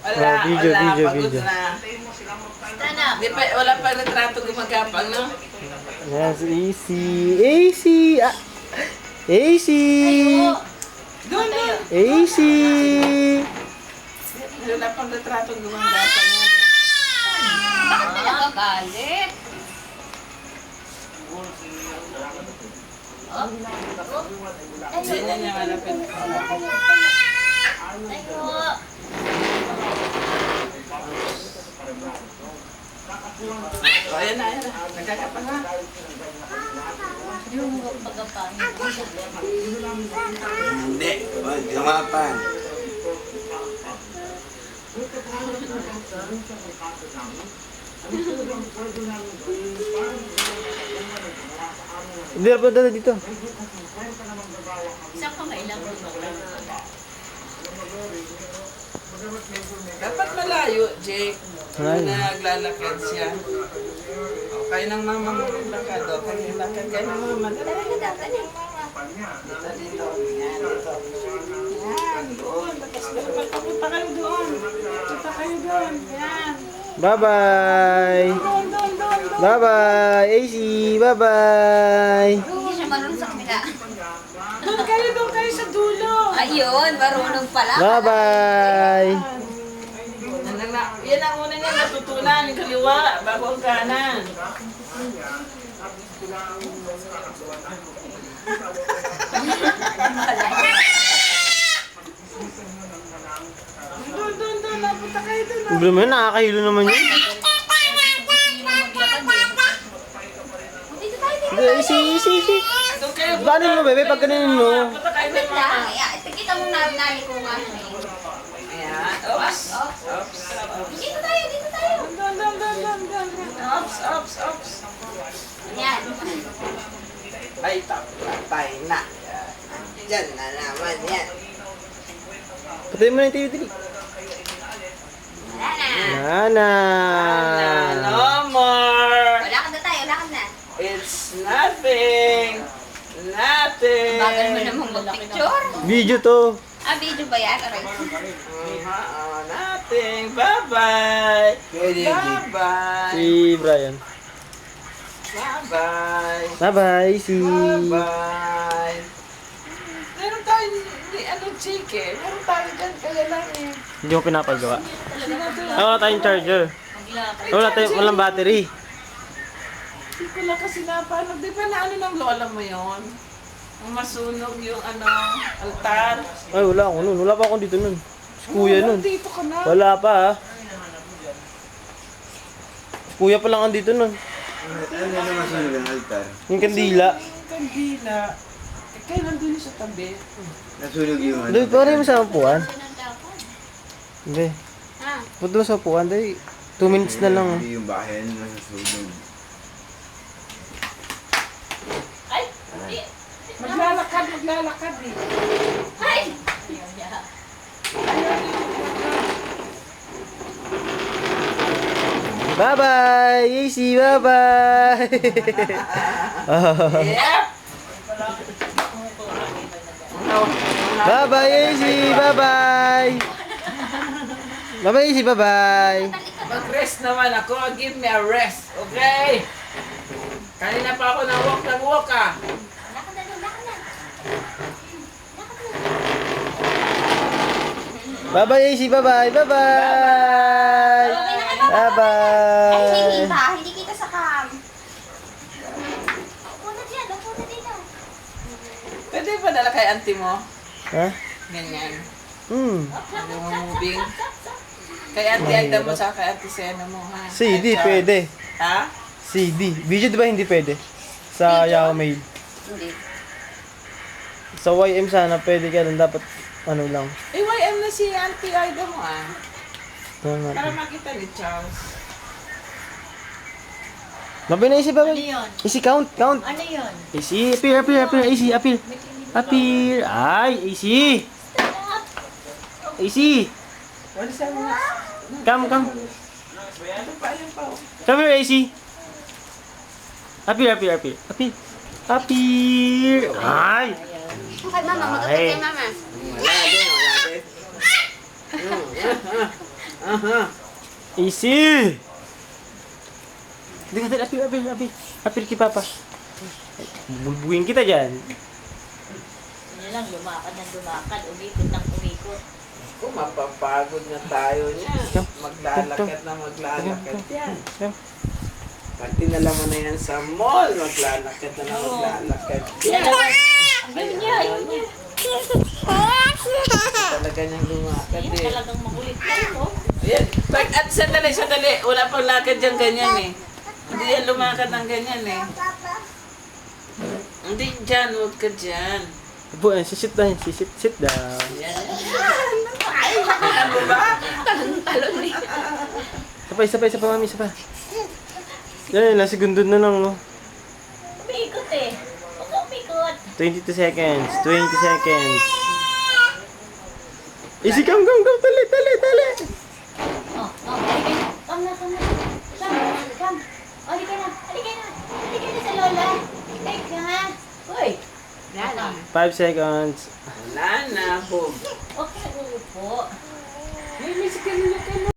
Wala, Video, wala. video, Pagod video. na. Sana. Di pa, wala pa retrato gumagapang, no? Yes, easy. Easy. Ah. Easy. Tayo. Doon, doon. Easy. Wala pang retrato gumagapang yan. Bakit ka nagagalit? Oh? Hindi na niya malapit. Tayo. O, ayan na, ayan na. Nagkakapang na. Yung pagkapangit. Hindi. Huwag lumapan. Hindi na punta na dito. Isang kamay lang. Dapat malayo, Jake. Malayo. Naglalakad siya. O, kayo ng mama mo maglakad. O, kayo lakad kayo ng mama. Dito, dito. Yan, dito. Yan, doon. Punta kayo doon. Punta kayo doon. Yan. Bye-bye. Doon, doon, doon, doon. Bye-bye. AC. Bye-bye. Hindi siya marunong sa kabila. Doon kayo sa dulo. Ayun, marunong pala. Bye-bye. Yan ang una niya natutunan, yung kaliwa, bago ang kanan. Doon, napunta kayo doon. Problema yun, nakakahilo naman yun. Dito tayo, dito. Hindi, easy. Doon kayo. Banin mo, bebe, pag ganun mo. Punta kayo Wait ng lang. mama. Ayan, kita mo na nali ko nga siya eh. Ayan. Oops. Oops. Dito tayo, dito tayo. Doon. Oops. Ayan. Ay, patay na. Diyan na naman yan. Patayin mo na yung TV. Wala na. Nana. No more. Wala ka na tayo, wala ka na. It's nothing. Bagal mo namang mag-picture. Video to. Video ba yan? Aray. Nothing. Bye-bye. Pwede, Bye-bye. Si Brian. Bye-bye. Bye-bye, si... Bye-bye. Meron tayo, chike. Meron tayo dyan, kaya lang eh. Hindi mo pinapagawa. Wala tayong charger. Walang battery. Hindi ko lang kasi napanood. Di ba na ng lola mo yon? Ang masunog yung altar. Ay, wala ako nun. Wala pa ako dito nun. Si kuya nun. Dito ka na. Wala pa ha. Si kuya pa lang andito nun. Ano na masunog ang altar? Yung kandila. Yung kandila. Eh, kayo nandun sa tabi. Nasunog yung ano? Doy, pare mo sa upuan. Hindi. Ha? Punta mo sa upuan. Doy, 2 minutes na lang. Hindi yung bahay na nasusunog. Ay! Maglalakad eh. Ay! Bye-bye! AC, bye-bye! Yep! Bye-bye, AC! Bye-bye! Bye-bye, AC! Bye-bye! Mag-rest naman ako. Give me a rest. Okay? Kanina pa ako nag-walk ah. Wala ka na, wala ka na. Bye-bye, AC! Bye-bye! Bye-bye! Ay, Bye-bye! hindi kita. Hindi kita sa cam. Upo na dyan. Upo na dito. Pwede ba dala kay auntie mo? Ha? Ganyan. Hmm. Yung moving. Kay auntie Aida mo sa kay auntie Sena mo ha? CD, Ay, pwede. Ha? CD. Video di ba hindi pwede? Sa Yahoo Mail. Hindi. Sa YM sana pwede ka lang. Dapat ano lang. Eh, YM na si auntie Aida mo ah. Tama. Para makita ni Charles. Mabay na isi ba? Ano yun? Isi count. Ano yun? Isi, appear. Isi, appear. Appear. Ay, isi. Isi. Wala sa mga... Come. Ano pa yun pa? Come here, AC. Appear. Appear. Ay. Kay mama, magkakit kay mama. Wala din. Aha. Easy! Dali, dali, Apil. Apil kay Papa. Bulbuin kita dyan. Ano lang, lumakad ng lumakad, umikot ng umikot. Kung mapapagod na tayo niya. Maglalakad na maglalakad yan. Yan. Pag dinala mo na yan sa mall, maglalakad na maglalakad yan. Ayun niya. Talaga niyang lumakad Ayun, eh. talagang makulit tayo, oh. Ayan. At sandali. Wala pang lakad dyan ganyan eh. Hindi yan lumakad ng ganyan eh. Hindi dyan, huwag ka dyan. Sit down. Yan. Ano mo ba? Talon eh. Sabay, mami, sabay. Yan, nasa gundod na lang, no? Umikot eh. Huwag kang umikot. 22 seconds. Easy, come. Dali. Oh, halika na. Come na. Come. Oh, halika na. Halika na sa lola. Teka. Uy. Lala. 5 seconds. Wala na, Bob. Okay, ulo po. May music ka nila